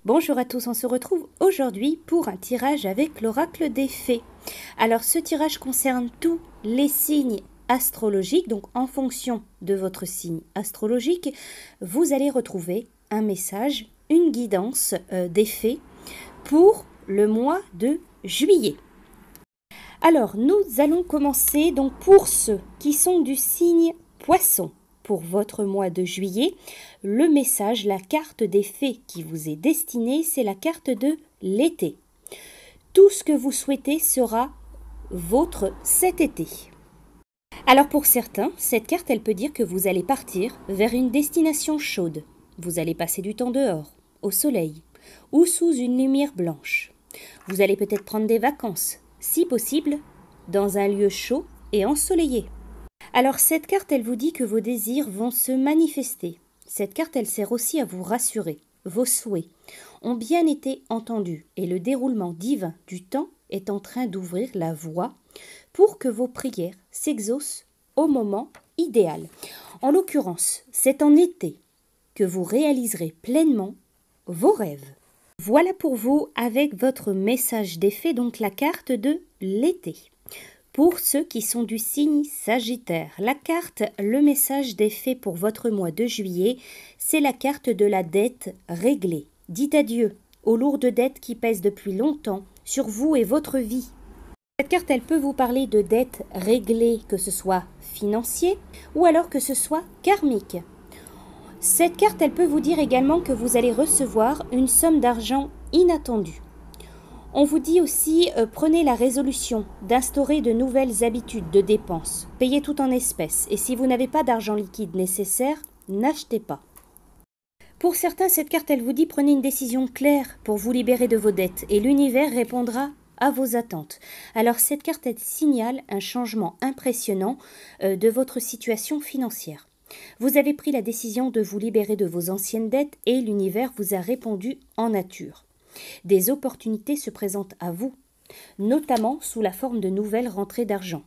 Bonjour à tous, on se retrouve aujourd'hui pour un tirage avec l'oracle des fées. Alors ce tirage concerne tous les signes astrologiques, donc en fonction de votre signe astrologique, vous allez retrouver un message, une guidance des fées pour le mois de juillet. Alors nous allons commencer donc pour ceux qui sont du signe Poisson. Pour votre mois de juillet, le message, la carte des fées qui vous est destinée, c'est la carte de l'été. Tout ce que vous souhaitez sera vôtre cet été. Alors pour certains, cette carte, elle peut dire que vous allez partir vers une destination chaude. Vous allez passer du temps dehors, au soleil, ou sous une lumière blanche. Vous allez peut-être prendre des vacances, si possible, dans un lieu chaud et ensoleillé. Alors cette carte, elle vous dit que vos désirs vont se manifester. Cette carte, elle sert aussi à vous rassurer. Vos souhaits ont bien été entendus et le déroulement divin du temps est en train d'ouvrir la voie pour que vos prières s'exaucent au moment idéal. En l'occurrence, c'est en été que vous réaliserez pleinement vos rêves. Voilà pour vous avec votre message des fées, donc la carte de l'été. Pour ceux qui sont du signe Sagittaire, la carte, le message des fées pour votre mois de juillet, c'est la carte de la dette réglée. Dites adieu aux lourdes dettes qui pèsent depuis longtemps sur vous et votre vie. Cette carte, elle peut vous parler de dettes réglées, que ce soit financier ou alors que ce soit karmique. Cette carte, elle peut vous dire également que vous allez recevoir une somme d'argent inattendue. On vous dit aussi, prenez la résolution d'instaurer de nouvelles habitudes de dépenses. Payez tout en espèces et si vous n'avez pas d'argent liquide nécessaire, n'achetez pas. Pour certains, cette carte, elle vous dit, prenez une décision claire pour vous libérer de vos dettes et l'univers répondra à vos attentes. Alors cette carte, elle signale un changement impressionnant de votre situation financière. Vous avez pris la décision de vous libérer de vos anciennes dettes et l'univers vous a répondu en nature. Des opportunités se présentent à vous, notamment sous la forme de nouvelles rentrées d'argent,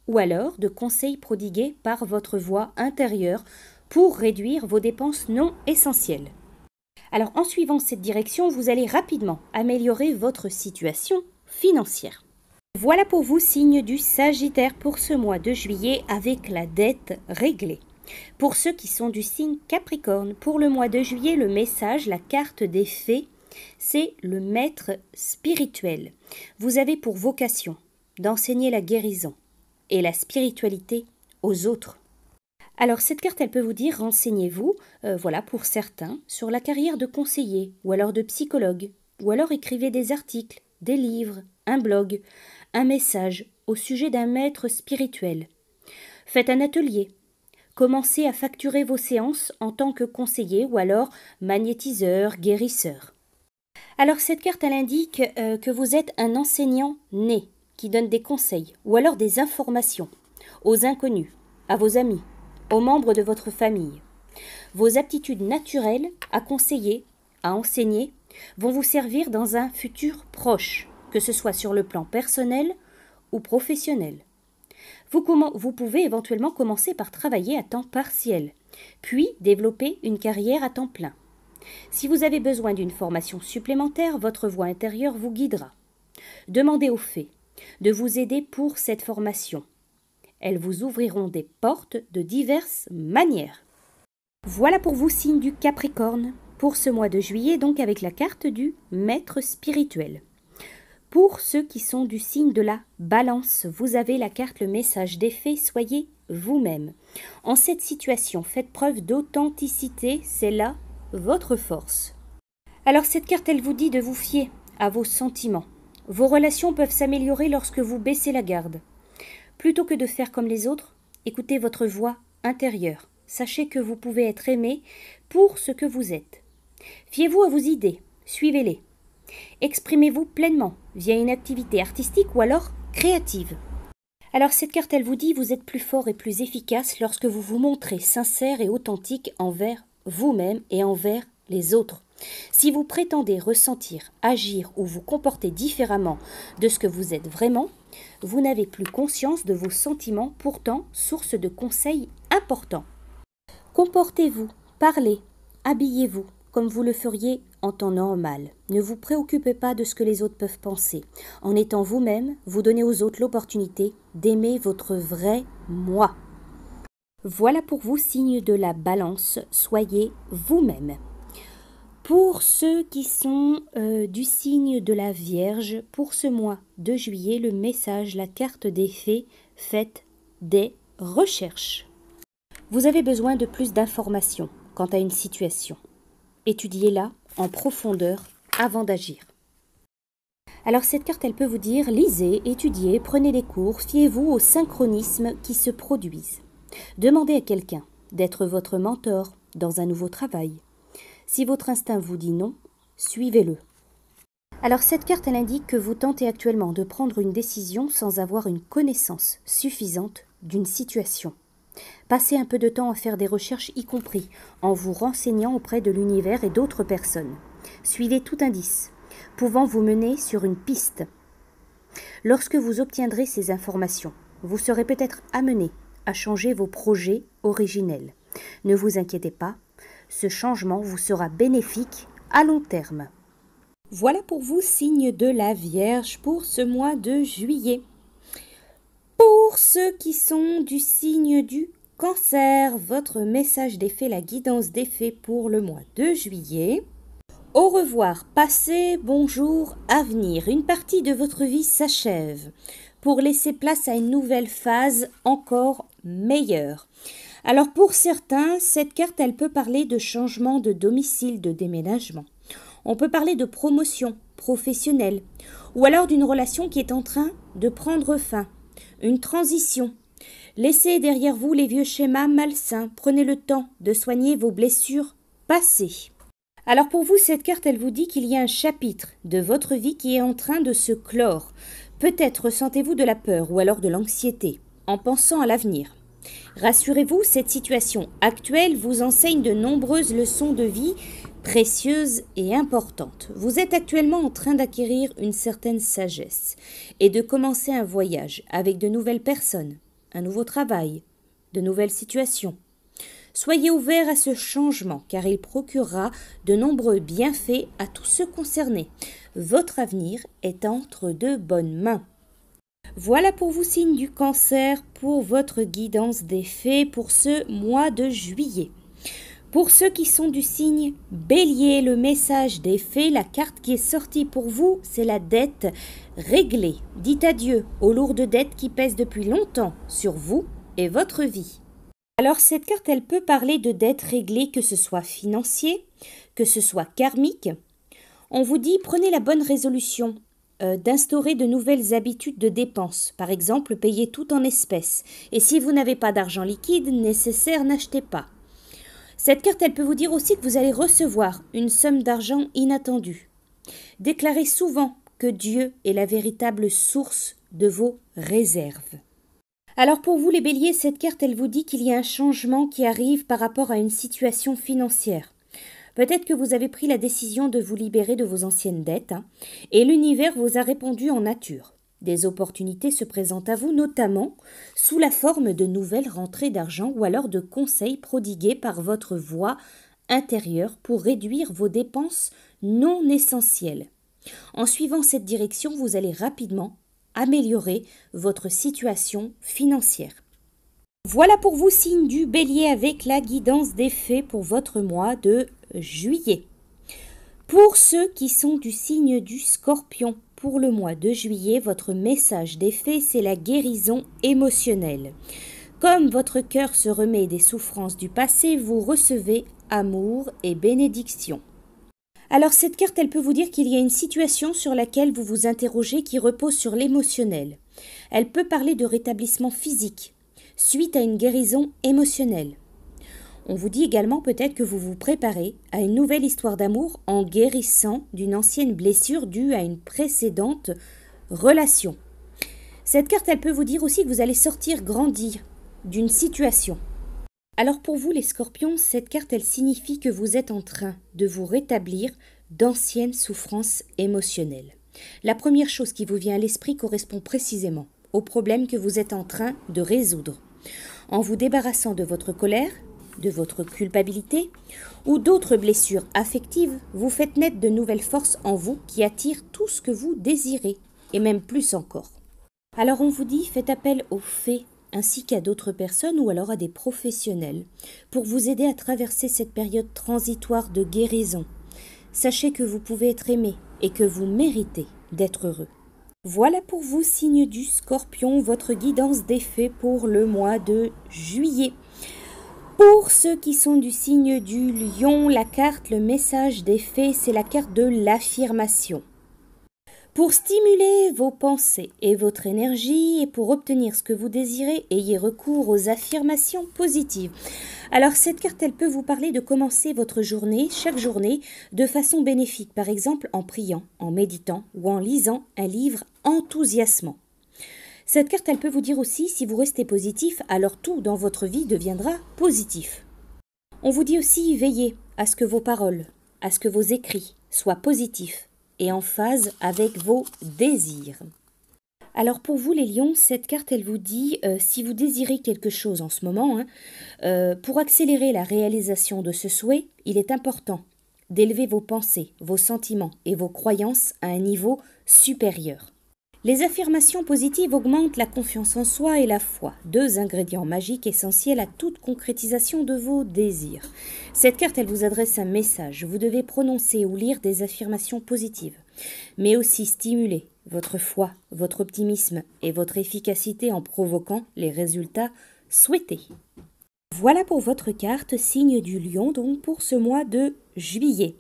ou alors de conseils prodigués par votre voix intérieure pour réduire vos dépenses non essentielles. Alors en suivant cette direction, vous allez rapidement améliorer votre situation financière. Voilà pour vous, signe du Sagittaire, pour ce mois de juillet avec la dette réglée. Pour ceux qui sont du signe Capricorne, pour le mois de juillet, le message, la carte des fées, c'est le maître spirituel. Vous avez pour vocation d'enseigner la guérison et la spiritualité aux autres. Alors cette carte, elle peut vous dire, renseignez-vous, voilà pour certains, sur la carrière de conseiller ou alors de psychologue, ou alors écrivez des articles, des livres, un blog, un message au sujet d'un maître spirituel. Faites un atelier. Commencez à facturer vos séances en tant que conseiller ou alors magnétiseur, guérisseur. Alors cette carte, elle indique que vous êtes un enseignant né qui donne des conseils ou alors des informations aux inconnus, à vos amis, aux membres de votre famille. Vos aptitudes naturelles à conseiller, à enseigner, vont vous servir dans un futur proche, que ce soit sur le plan personnel ou professionnel. Vous pouvez éventuellement commencer par travailler à temps partiel, puis développer une carrière à temps plein. Si vous avez besoin d'une formation supplémentaire, votre voix intérieure vous guidera. Demandez aux fées de vous aider pour cette formation. Elles vous ouvriront des portes de diverses manières. Voilà pour vous, signe du Capricorne, pour ce mois de juillet, donc avec la carte du maître spirituel. Pour ceux qui sont du signe de la Balance, vous avez la carte, le message des fées, soyez vous-même. En cette situation, faites preuve d'authenticité, c'est là votre force. Alors cette carte, elle vous dit de vous fier à vos sentiments. Vos relations peuvent s'améliorer lorsque vous baissez la garde. Plutôt que de faire comme les autres, écoutez votre voix intérieure. Sachez que vous pouvez être aimé pour ce que vous êtes. Fiez-vous à vos idées, suivez-les. Exprimez-vous pleinement via une activité artistique ou alors créative. Alors cette carte, elle vous dit, vous êtes plus fort et plus efficace lorsque vous vous montrez sincère et authentique envers vous-même et envers les autres. Si vous prétendez ressentir, agir ou vous comporter différemment de ce que vous êtes vraiment, vous n'avez plus conscience de vos sentiments, pourtant source de conseils importants. Comportez-vous, parlez, habillez-vous comme vous le feriez en temps normal. Ne vous préoccupez pas de ce que les autres peuvent penser. En étant vous-même, vous donnez aux autres l'opportunité d'aimer votre vrai moi. Voilà pour vous, signe de la Balance, soyez vous-même. Pour ceux qui sont du signe de la Vierge, pour ce mois de juillet, le message, la carte des fées, faites des recherches. Vous avez besoin de plus d'informations quant à une situation. Étudiez-la en profondeur avant d'agir. Alors cette carte, elle peut vous dire, lisez, étudiez, prenez des cours, fiez-vous aux synchronismes qui se produisent. Demandez à quelqu'un d'être votre mentor dans un nouveau travail. Si votre instinct vous dit non, suivez-le. Alors cette carte, elle indique que vous tentez actuellement de prendre une décision sans avoir une connaissance suffisante d'une situation. Passez un peu de temps à faire des recherches, y compris en vous renseignant auprès de l'univers et d'autres personnes. Suivez tout indice, pouvant vous mener sur une piste. Lorsque vous obtiendrez ces informations, vous serez peut-être amené à changer vos projets originels. Ne vous inquiétez pas, ce changement vous sera bénéfique à long terme. Voilà pour vous, signe de la Vierge, pour ce mois de juillet. Pour ceux qui sont du signe du Cancer, votre message des fées, la guidance des fées pour le mois de juillet. Au revoir, passé, bonjour, avenir. Une partie de votre vie s'achève pour laisser place à une nouvelle phase encore meilleure. Alors pour certains, cette carte, elle peut parler de changement de domicile, de déménagement. On peut parler de promotion professionnelle ou alors d'une relation qui est en train de prendre fin, une transition. Laissez derrière vous les vieux schémas malsains, prenez le temps de soigner vos blessures passées. Alors pour vous, cette carte, elle vous dit qu'il y a un chapitre de votre vie qui est en train de se clore. Peut-être ressentez-vous de la peur ou alors de l'anxiété en pensant à l'avenir. Rassurez-vous, cette situation actuelle vous enseigne de nombreuses leçons de vie précieuses et importantes. Vous êtes actuellement en train d'acquérir une certaine sagesse et de commencer un voyage avec de nouvelles personnes, un nouveau travail, de nouvelles situations. Soyez ouverts à ce changement car il procurera de nombreux bienfaits à tous ceux concernés. Votre avenir est entre de bonnes mains. Voilà pour vous, signe du Cancer, pour votre guidance des fées pour ce mois de juillet. Pour ceux qui sont du signe Bélier, le message des fées, la carte qui est sortie pour vous, c'est la dette réglée. Dites adieu aux lourdes dettes qui pèsent depuis longtemps sur vous et votre vie. Alors cette carte, elle peut parler de dettes réglées, que ce soit financier, que ce soit karmique. On vous dit, prenez la bonne résolution d'instaurer de nouvelles habitudes de dépenses. Par exemple, payez tout en espèces. Et si vous n'avez pas d'argent liquide nécessaire, n'achetez pas. Cette carte, elle peut vous dire aussi que vous allez recevoir une somme d'argent inattendue. Déclarez souvent que Dieu est la véritable source de vos réserves. Alors pour vous les béliers, cette carte, elle vous dit qu'il y a un changement qui arrive par rapport à une situation financière. Peut-être que vous avez pris la décision de vous libérer de vos anciennes dettes et l'univers vous a répondu en nature. Des opportunités se présentent à vous, notamment sous la forme de nouvelles rentrées d'argent ou alors de conseils prodigués par votre voix intérieure pour réduire vos dépenses non essentielles. En suivant cette direction, vous allez rapidement améliorer votre situation financière. Voilà pour vous, signe du Bélier, avec la guidance des fées pour votre mois de juillet. Pour ceux qui sont du signe du Scorpion, pour le mois de juillet, votre message des fées, c'est la guérison émotionnelle. Comme votre cœur se remet des souffrances du passé, vous recevez amour et bénédiction. Alors cette carte, elle peut vous dire qu'il y a une situation sur laquelle vous vous interrogez qui repose sur l'émotionnel. Elle peut parler de rétablissement physique suite à une guérison émotionnelle. On vous dit également peut-être que vous vous préparez à une nouvelle histoire d'amour en guérissant d'une ancienne blessure due à une précédente relation. Cette carte, elle peut vous dire aussi que vous allez sortir grandi d'une situation. Alors pour vous les scorpions, cette carte, elle signifie que vous êtes en train de vous rétablir d'anciennes souffrances émotionnelles. La première chose qui vous vient à l'esprit correspond précisément au problème que vous êtes en train de résoudre. En vous débarrassant de votre colère, de votre culpabilité ou d'autres blessures affectives, vous faites naître de nouvelles forces en vous qui attirent tout ce que vous désirez, et même plus encore. Alors on vous dit, faites appel aux fées ainsi qu'à d'autres personnes ou alors à des professionnels pour vous aider à traverser cette période transitoire de guérison. Sachez que vous pouvez être aimé et que vous méritez d'être heureux. Voilà pour vous, signe du Scorpion, votre guidance des fées pour le mois de juillet. Pour ceux qui sont du signe du Lion, la carte, le message des fées, c'est la carte de l'affirmation. Pour stimuler vos pensées et votre énergie et pour obtenir ce que vous désirez, ayez recours aux affirmations positives. Alors cette carte, elle peut vous parler de commencer votre journée, chaque journée, de façon bénéfique, par exemple en priant, en méditant ou en lisant un livre enthousiasmant. Cette carte, elle peut vous dire aussi, si vous restez positif, alors tout dans votre vie deviendra positif. On vous dit aussi, veillez à ce que vos paroles, à ce que vos écrits soient positifs et en phase avec vos désirs. Alors pour vous les lions, cette carte elle vous dit si vous désirez quelque chose en ce moment, pour accélérer la réalisation de ce souhait, il est important d'élever vos pensées, vos sentiments et vos croyances à un niveau supérieur. Les affirmations positives augmentent la confiance en soi et la foi, deux ingrédients magiques essentiels à toute concrétisation de vos désirs. Cette carte, elle vous adresse un message. Vous devez prononcer ou lire des affirmations positives, mais aussi stimuler votre foi, votre optimisme et votre efficacité en provoquant les résultats souhaités. Voilà pour votre carte, signe du Lion, donc pour ce mois de juillet.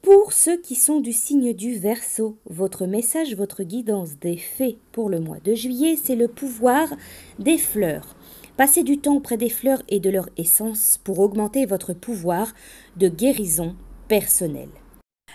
Pour ceux qui sont du signe du Verseau, votre message, votre guidance des fées pour le mois de juillet, c'est le pouvoir des fleurs. Passez du temps auprès des fleurs et de leur essence pour augmenter votre pouvoir de guérison personnelle.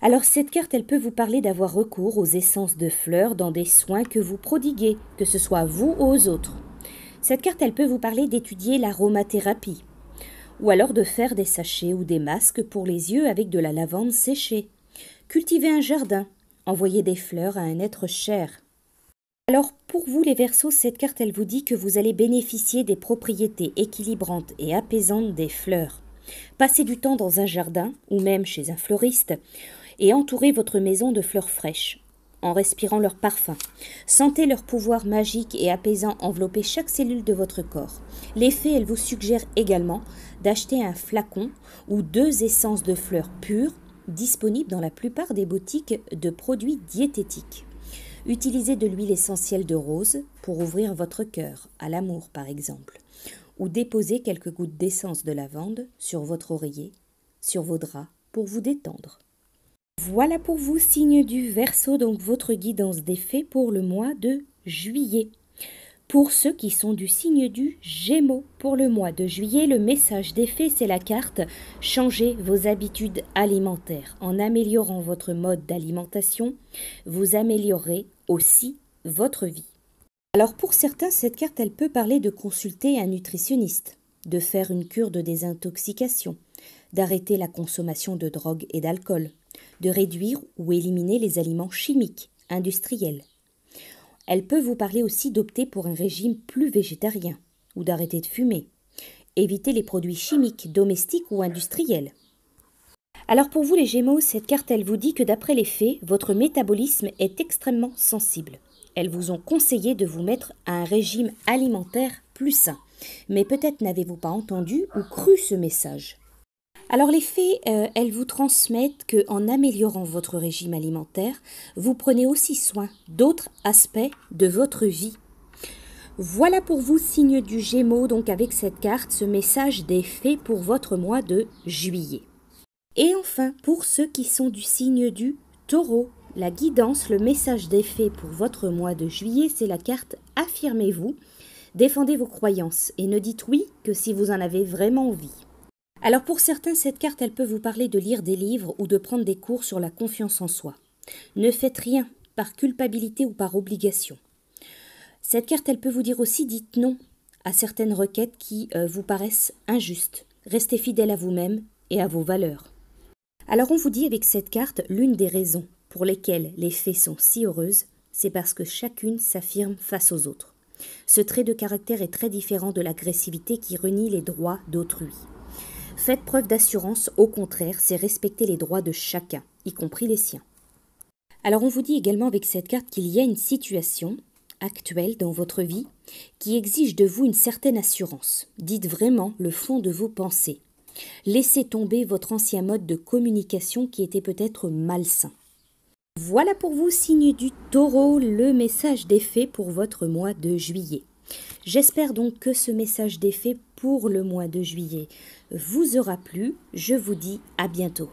Alors cette carte, elle peut vous parler d'avoir recours aux essences de fleurs dans des soins que vous prodiguez, que ce soit vous ou aux autres. Cette carte, elle peut vous parler d'étudier l'aromathérapie, ou alors de faire des sachets ou des masques pour les yeux avec de la lavande séchée. Cultivez un jardin, envoyez des fleurs à un être cher. Alors pour vous les Verseaux, cette carte elle vous dit que vous allez bénéficier des propriétés équilibrantes et apaisantes des fleurs. Passez du temps dans un jardin ou même chez un fleuriste et entourez votre maison de fleurs fraîches en respirant leur parfum. Sentez leur pouvoir magique et apaisant envelopper chaque cellule de votre corps. Les fées, elles vous suggèrent également d'acheter un flacon ou 2 essences de fleurs pures disponibles dans la plupart des boutiques de produits diététiques. Utilisez de l'huile essentielle de rose pour ouvrir votre cœur, à l'amour par exemple, ou déposez quelques gouttes d'essence de lavande sur votre oreiller, sur vos draps pour vous détendre. Voilà pour vous, signe du Verseau, donc votre guidance des fées pour le mois de juillet. Pour ceux qui sont du signe du Gémeaux, pour le mois de juillet, le message des fées, c'est la carte « Changez vos habitudes alimentaires ». En améliorant votre mode d'alimentation, vous améliorerez aussi votre vie. Alors pour certains, cette carte, elle peut parler de consulter un nutritionniste, de faire une cure de désintoxication, d'arrêter la consommation de drogue et d'alcool, de réduire ou éliminer les aliments chimiques, industriels. Elle peut vous parler aussi d'opter pour un régime plus végétarien ou d'arrêter de fumer. Évitez les produits chimiques, domestiques ou industriels. Alors pour vous les Gémeaux, cette carte elle vous dit que d'après les faits, votre métabolisme est extrêmement sensible. Elles vous ont conseillé de vous mettre à un régime alimentaire plus sain. Mais peut-être n'avez-vous pas entendu ou cru ce message. Alors les fées, elles vous transmettent qu'en améliorant votre régime alimentaire, vous prenez aussi soin d'autres aspects de votre vie. Voilà pour vous, signe du Gémeaux, donc avec cette carte, ce message des fées pour votre mois de juillet. Et enfin, pour ceux qui sont du signe du Taureau, la guidance, le message des fées pour votre mois de juillet, c'est la carte « Affirmez-vous ». Défendez vos croyances et ne dites oui que si vous en avez vraiment envie. Alors pour certains, cette carte, elle peut vous parler de lire des livres ou de prendre des cours sur la confiance en soi. Ne faites rien par culpabilité ou par obligation. Cette carte, elle peut vous dire aussi, dites non à certaines requêtes qui vous paraissent injustes. Restez fidèle à vous-même et à vos valeurs. Alors on vous dit avec cette carte, l'une des raisons pour lesquelles les fées sont si heureuses, c'est parce que chacune s'affirme face aux autres. Ce trait de caractère est très différent de l'agressivité qui renie les droits d'autrui. Faites preuve d'assurance, au contraire, c'est respecter les droits de chacun, y compris les siens. Alors on vous dit également avec cette carte qu'il y a une situation actuelle dans votre vie qui exige de vous une certaine assurance. Dites vraiment le fond de vos pensées. Laissez tomber votre ancien mode de communication qui était peut-être malsain. Voilà pour vous, signe du Taureau, le message des fées pour votre mois de juillet. J'espère donc que ce message des fées pour le mois de juillet vous aura plu. Je vous dis à bientôt.